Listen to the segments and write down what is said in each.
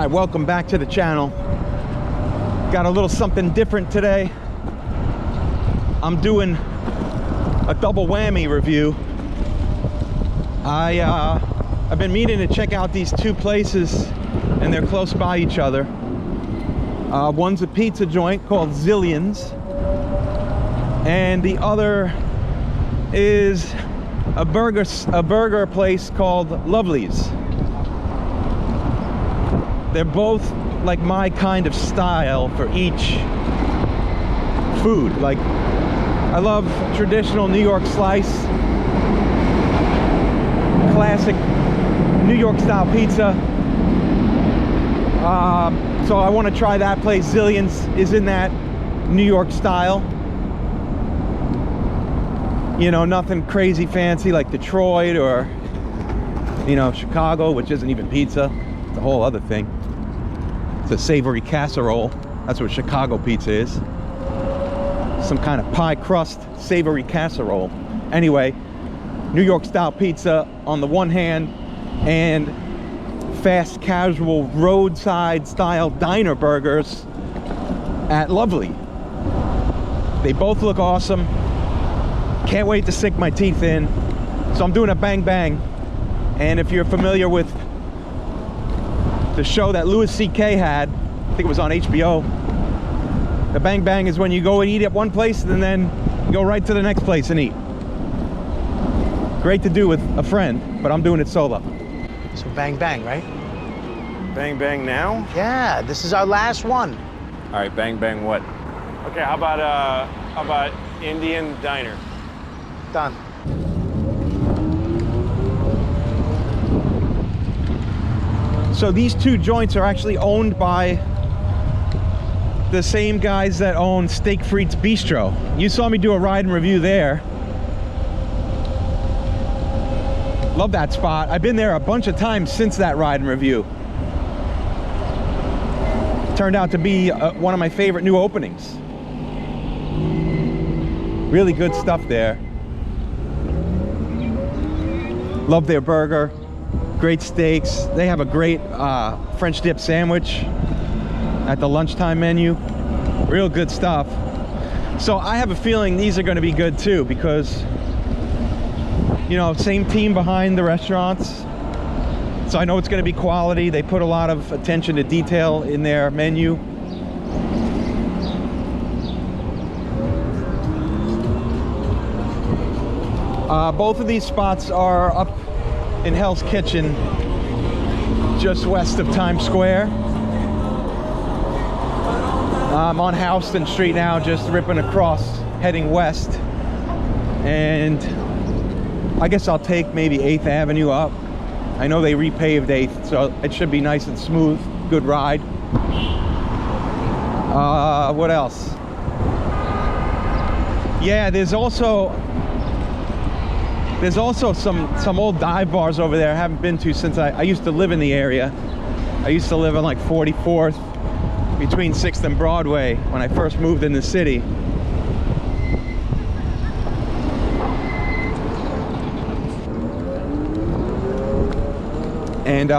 welcome back to the channel. Got a little something different today. I'm doing a double whammy review. I've been meaning to check out these two places, and they're close by each other. One's a pizza joint called ZILLIONS, and the other is a burger place called Lovely's. They're both like my kind of style for each food. Like, I love traditional New York slice, classic New York style pizza. So I want to try that place. Zillions is in that New York style. You know, nothing crazy fancy like Detroit or, you know, Chicago, which isn't even pizza. It's a whole other thing. It's a savory casserole. That's what Chicago pizza is. Some kind of pie crust savory casserole. Anyway, New York style pizza on the one hand, and fast casual roadside style diner burgers at Lovely. They both look awesome. Can't wait to sink my teeth in. So I'm doing a bang bang. And if you're familiar with the show that Louis C.K. had, I think it was on HBO, the bang bang is when you go and eat at one place and then go right to the next place and eat. Great to do with a friend, but I'm doing it solo. So bang bang, right? Bang bang now? Yeah, this is our last one. All right, bang bang what? Okay, how about Indian diner? Done. So these two joints are actually owned by the same guys that own Steak Frites Bistro. You saw me do a ride and review there. Love that spot. I've been there a bunch of times since that ride and review. Turned out to be one of my favorite new openings. Really good stuff there. Love their burger. Great steaks. They have a great French dip sandwich at the lunchtime menu. Real good stuff. So I have a feeling these are going to be good too, because, you know, same team behind the restaurants. So I know it's going to be quality. They put a lot of attention to detail in their menu. Both of these spots are up in Hell's Kitchen, just west of Times Square. I'm on Houston Street now, just ripping across, heading west. And I guess I'll take maybe 8th Avenue up. I know they repaved 8th, so it should be nice and smooth. Good ride. What else? Yeah, there's also some old dive bars over there I haven't been to since I used to live in the area. I used to live on like 44th between 6th and Broadway when I first moved in the city. And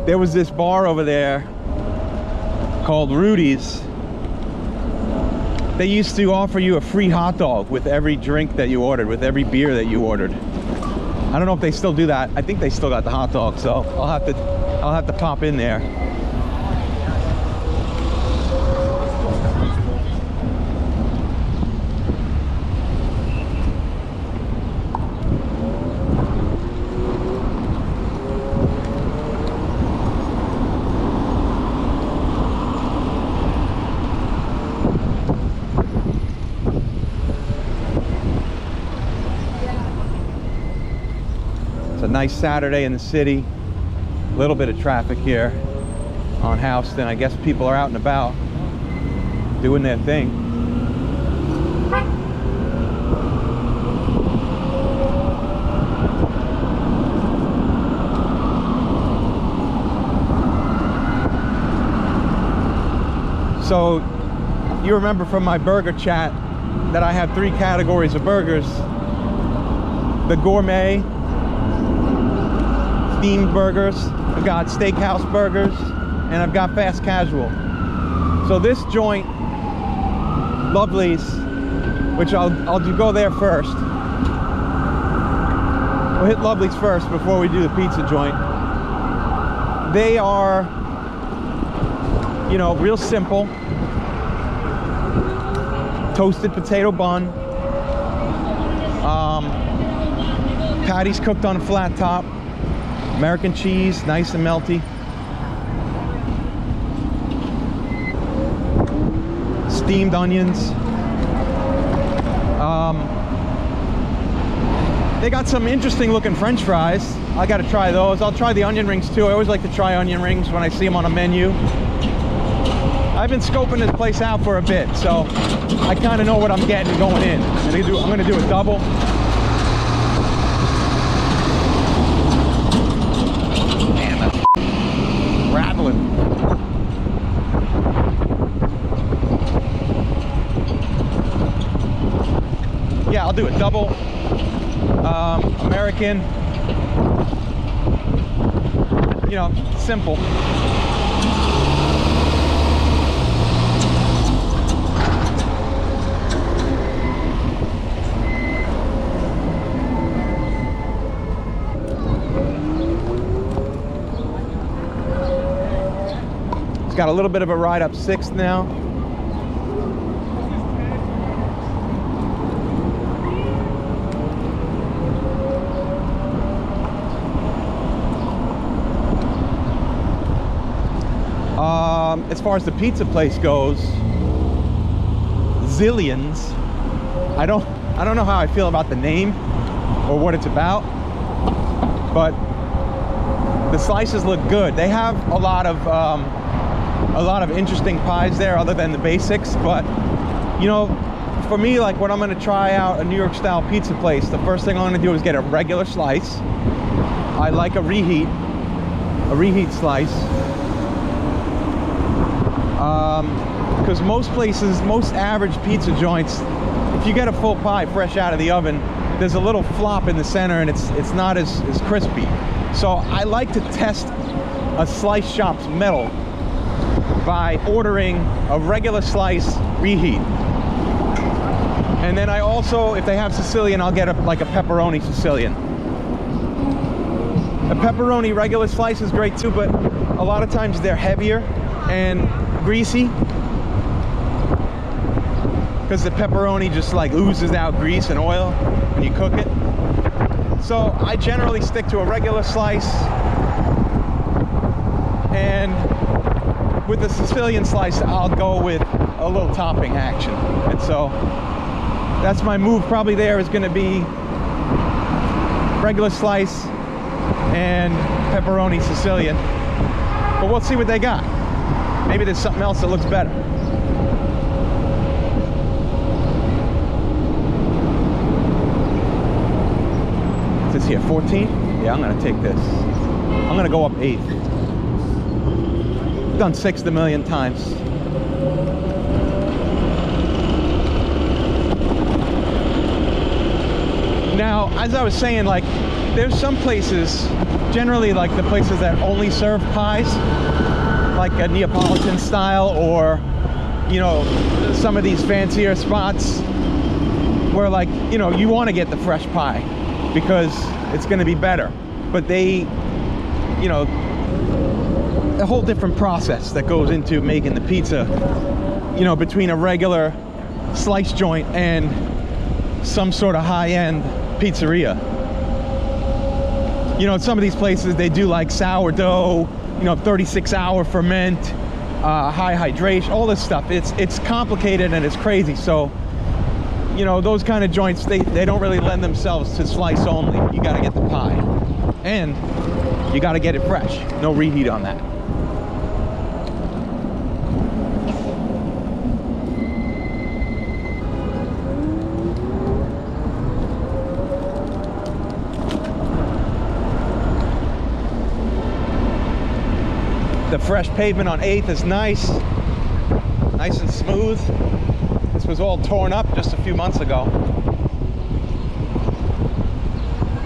there was this bar over there called Rudy's. They used to offer you a free hot dog with every drink that you ordered, with every beer that you ordered. I don't know if they still do that. I think they still got the hot dog, so I'll have to pop in there. A nice Saturday in the city. A little bit of traffic here on Houston. I guess people are out and about doing their thing. So you remember from my burger chat that I have 3 categories of burgers: the gourmet themed burgers, I've got steakhouse burgers, and I've got fast casual. So this joint, Lovely's, which I'll go there first. We'll hit Lovely's first before we do the pizza joint. They are, you know, real simple. Toasted potato bun. Patties cooked on a flat top. American cheese, nice and melty. Steamed onions. They got some interesting looking French fries. I gotta try those. I'll try the onion rings too. I always like to try onion rings when I see them on a menu. I've been scoping this place out for a bit, so I kind of know what I'm getting going in. I'm gonna do a double. Man, that's rattling. Yeah, I'll do a double. American. You know, simple. It's got a little bit of a ride up 6th now. As far as the pizza place goes, ZILLIONS. I don't know how I feel about the name or what it's about, but the slices look good. They have a lot of interesting pies there other than the basics, but you know, for me, like when I'm going to try out a New York style pizza place, the first thing I'm going to do is get a regular slice. I like a reheat slice. Because most places, most average pizza joints, if you get a full pie fresh out of the oven, there's a little flop in the center and it's not as crispy. So I like to test a slice shop's metal by ordering a regular slice reheat. And then I also, if they have Sicilian, I'll get like a pepperoni Sicilian. A pepperoni regular slice is great too, but a lot of times they're heavier and greasy because the pepperoni just like oozes out grease and oil when you cook it. So I generally stick to a regular slice, and with the Sicilian slice I'll go with a little topping action. And so that's my move probably there, is going to be regular slice and pepperoni Sicilian, but we'll see what they got. Maybe there's something else that looks better. Is this here 14? Yeah, I'm gonna take this. I'm gonna go up 8th. Done 6th a million times. Now, as I was saying, like, there's some places, generally like the places that only serve pies, like a Neapolitan style, or you know, some of these fancier spots where, like, you know, you want to get the fresh pie because it's going to be better, but they, you know, a whole different process that goes into making the pizza, you know, between a regular slice joint and some sort of high-end pizzeria. You know, some of these places, they do like sourdough, you know, 36-hour ferment, high hydration, all this stuff. It's complicated and it's crazy. So, you know, those kind of joints, they don't really lend themselves to slice only. You got to get the pie, and you got to get it fresh. No reheat on that. The fresh pavement on 8th is nice and smooth. This was all torn up just a few months ago.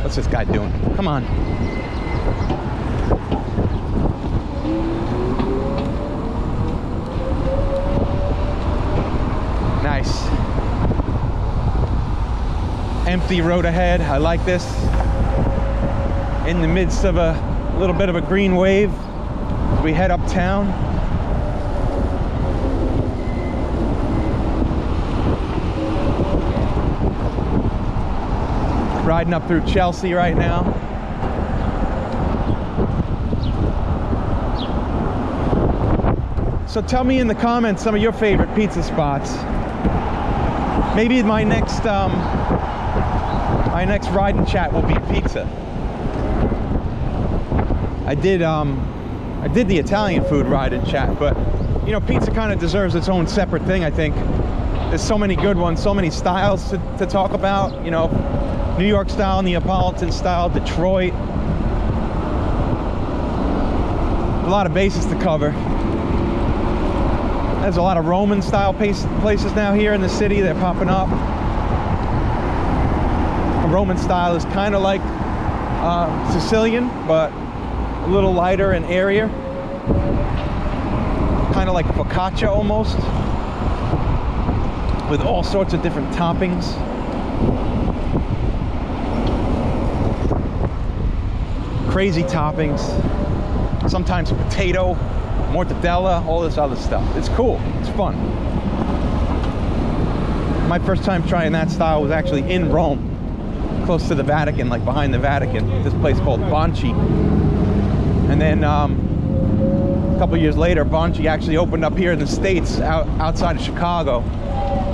What's this guy doing? Come on. empty road ahead. I like this. In the midst of a little bit of a green wave as we head uptown. Riding up through Chelsea right now. So tell me in the comments some of your favorite pizza spots. Maybe my next ride and chat will be pizza. I did the Italian food ride and chat, but you know, pizza kind of deserves its own separate thing, I think. There's so many good ones, so many styles to talk about, you know, New York style, Neapolitan style, Detroit. A lot of bases to cover. There's a lot of Roman style places now here in the city. They're popping up. A Roman style is kind of like Sicilian, but a little lighter and airier. Kind of like focaccia almost, with all sorts of different toppings. Crazy toppings. Sometimes potato, mortadella, all this other stuff. It's cool. It's fun. My first time trying that style was actually in Rome, close to the Vatican, like behind the Vatican. This place called Bonci. And then a couple years later, Bonci actually opened up here in the States, outside of Chicago.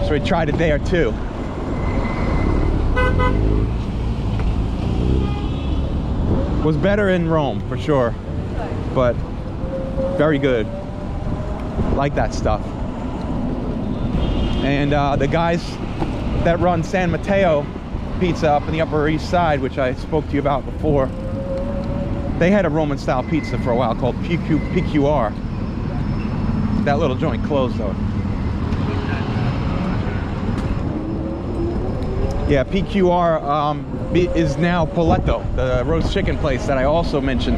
So we tried it there too. Was better in Rome for sure, but very good. Like that stuff. And the guys that run San Mateo Pizza up in the Upper East Side, which I spoke to you about before, they had a Roman style pizza for a while called PQR. That little joint closed though. Yeah, PQR is now Poletto, the roast chicken place that I also mentioned.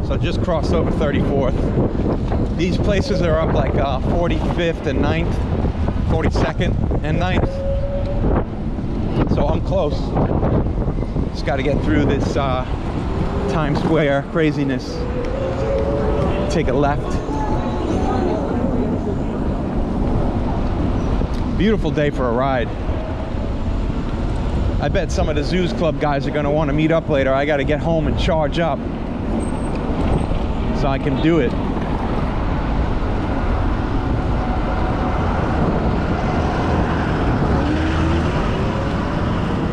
So just crossed over 34th. These places are up like 45th and 9th, 42nd and 9th. So I'm close. Just got to get through this Times Square craziness. Take a left. Beautiful day for a ride. I bet some of the Zoos Club guys are going to want to meet up later. I got to get home and charge up so I can do it.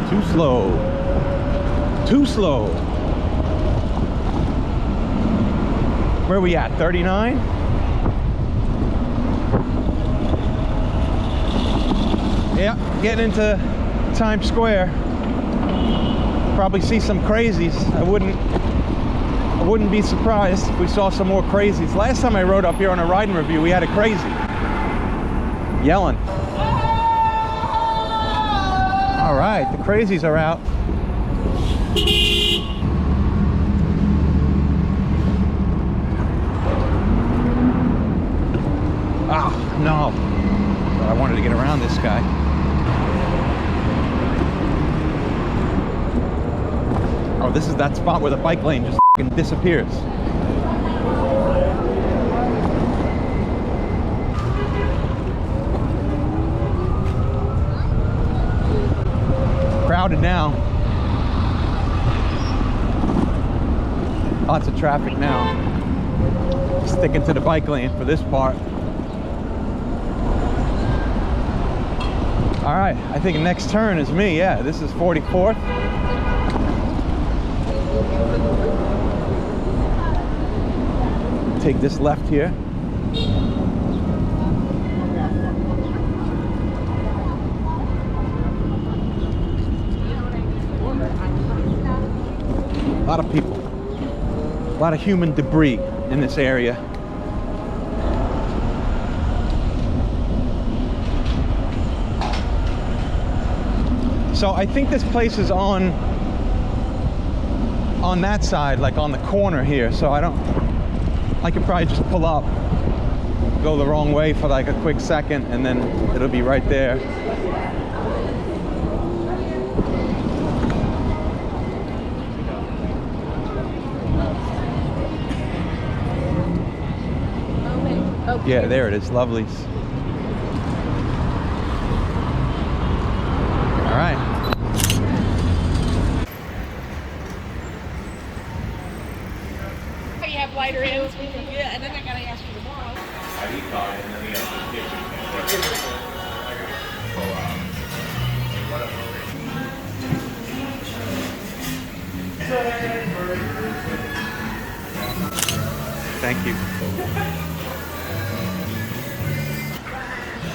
Too slow. Too slow. Where are we at? 39? Yeah, getting into Times Square. Probably see some crazies. I wouldn't be surprised if we saw some more crazies. Last time I rode up here on a riding review, we had a crazy yelling. All right, the crazies are out. Ah, no. But I wanted to get around this guy. Oh, this is that spot where the bike lane just f***ing disappears. Crowded now. Lots of traffic now. Sticking to the bike lane for this part. All right, I think the next turn is me. Yeah, this is 44th. Take this left here. A lot of people. A lot of human debris in this area. So I think this place is on that side, like on the corner here. So I could probably just pull up go the wrong way for like a quick second, and then it'll be right there. Yeah, there it is, Lovely's. All right. You have lighter ends, yeah, and then I gotta ask you tomorrow. Thank you.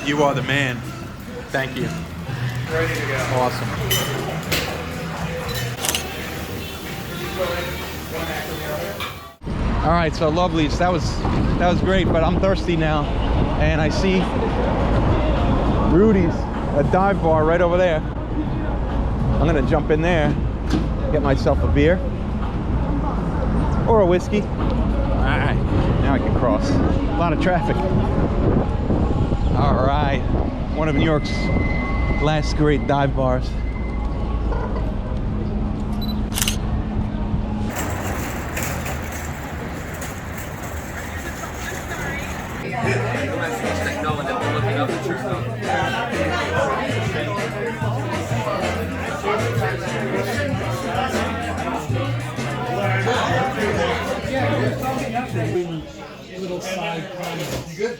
You are the man. Thank you. Ready to go. Awesome. All right, so Lovely's, that was great, but I'm thirsty now, and I see Rudy's, a dive bar right over there. I'm gonna jump in there, get myself a beer or a whiskey. All right, now I can cross. A lot of traffic. All right, one of New York's last great dive bars. Little side comments. You good?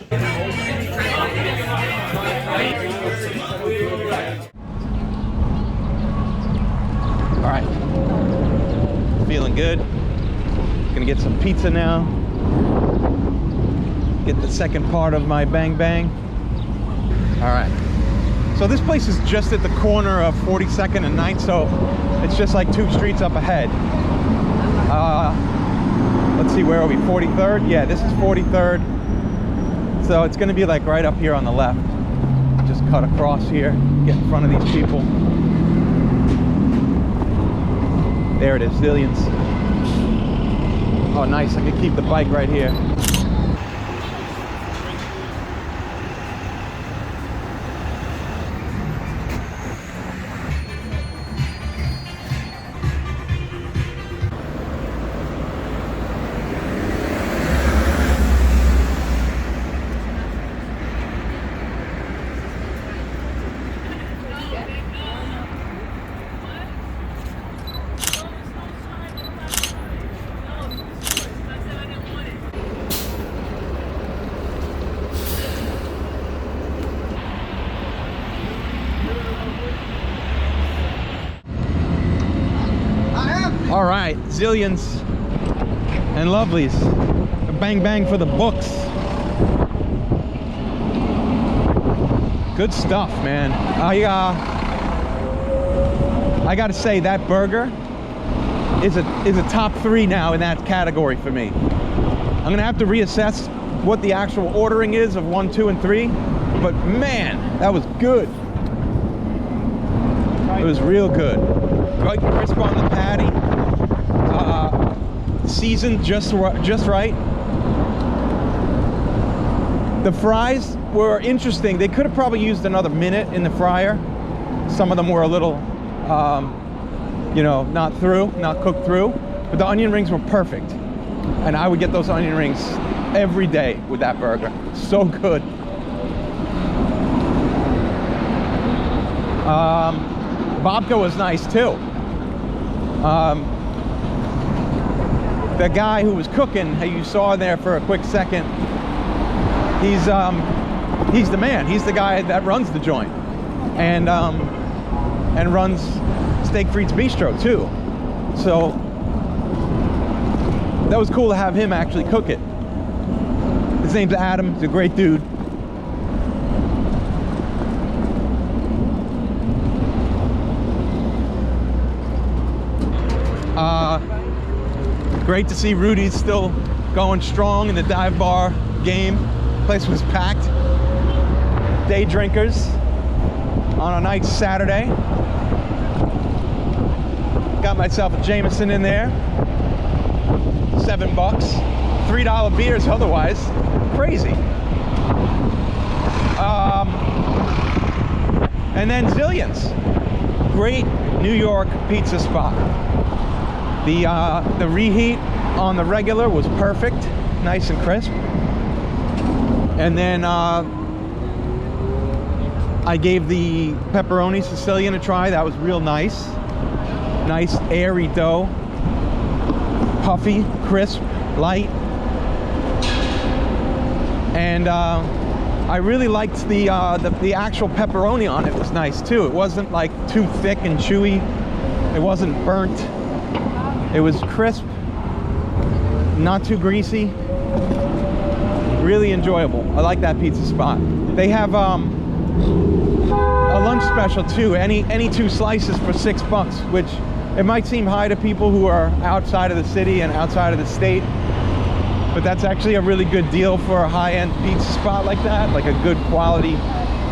All right, feeling good. Gonna get some pizza now. Get the second part of my bang bang. All right, so this place is just at the corner of 42nd and 9th, so it's just like 2 streets up ahead. Let's see, where are we? 43rd? Yeah, this is 43rd. So it's gonna be like right up here on the left. Just cut across here, get in front of these people. There it is, Zillions. Oh, nice, I can keep the bike right here. All right, Zillions and Lovely's. A bang bang for the books. Good stuff, man. I gotta say that burger is a top 3 now in that category for me. I'm gonna have to reassess what the actual ordering is of 1, 2, and 3, but man, that was good. It was real good. Right, crisp on the patty. Seasoned just right. The fries were interesting. They could have probably used another minute in the fryer. Some of them were a little, you know, not cooked through. But the onion rings were perfect. And I would get those onion rings every day with that burger. So good. Babka was nice too. The guy who was cooking, who you saw there for a quick second, he's the man. He's the guy that runs the joint, and runs Steak Frites Bistro too. So that was cool to have him actually cook it. His name's Adam. He's a great dude. Great to see Rudy's still going strong in the dive bar game. Place was packed. Day drinkers on a nice Saturday. Got myself a Jameson in there. $7. $3 beers otherwise. Crazy. And then Zillions, great New York pizza spot. The reheat on the regular was perfect, nice and crisp. And then I gave the pepperoni Sicilian a try. That was real nice. Nice airy dough, puffy, crisp, light. And I really liked the actual pepperoni on it was nice too. It wasn't like too thick and chewy. It wasn't burnt. It was crisp, not too greasy. Really enjoyable. I like that pizza spot. They have a lunch special too. Any 2 slices for $6, which it might seem high to people who are outside of the city and outside of the state. But that's actually a really good deal for a high-end pizza spot like that, like a good quality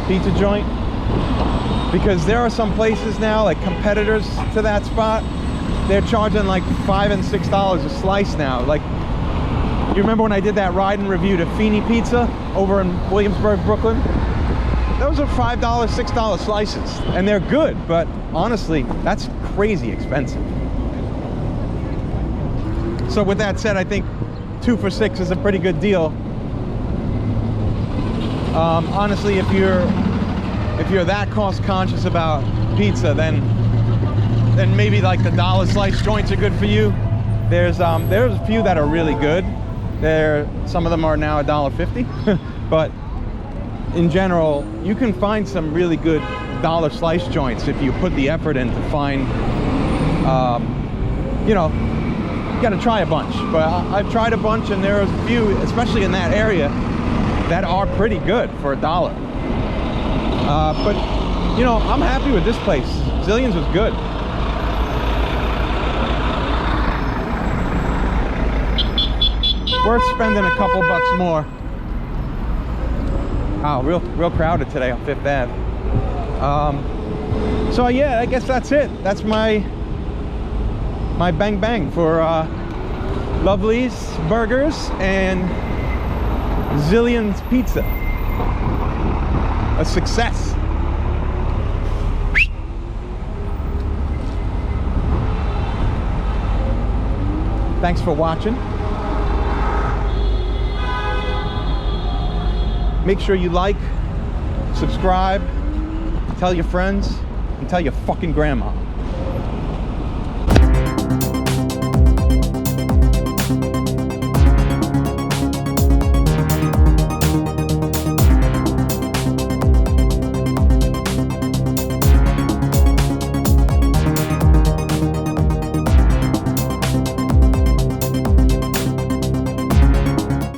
pizza joint. Because there are some places now, like competitors to that spot, they're charging like $5 and $6 a slice now. Like, you remember when I did that ride and review to Feeney Pizza over in Williamsburg, Brooklyn? Those are $5, $6 slices, and they're good, but honestly, that's crazy expensive. So with that said, I think 2 for $6 is a pretty good deal. Honestly, if you're that cost conscious about pizza, then maybe like the dollar slice joints are good for you. There's a few that are really good. Some of them are now $1.50, but in general, you can find some really good dollar slice joints if you put the effort in to find, you know, you gotta try a bunch. But I've tried a bunch, and there's a few, especially in that area, that are pretty good for $1. But you know, I'm happy with this place. Zillions was good. Worth spending a couple bucks more. Wow, real crowded today on 5th Ave. So yeah, I guess that's it. That's my bang bang for Lovely's Burgers and Zillions Pizza. A success. Thanks for watching. Make sure you like, subscribe, tell your friends, and tell your fucking grandma.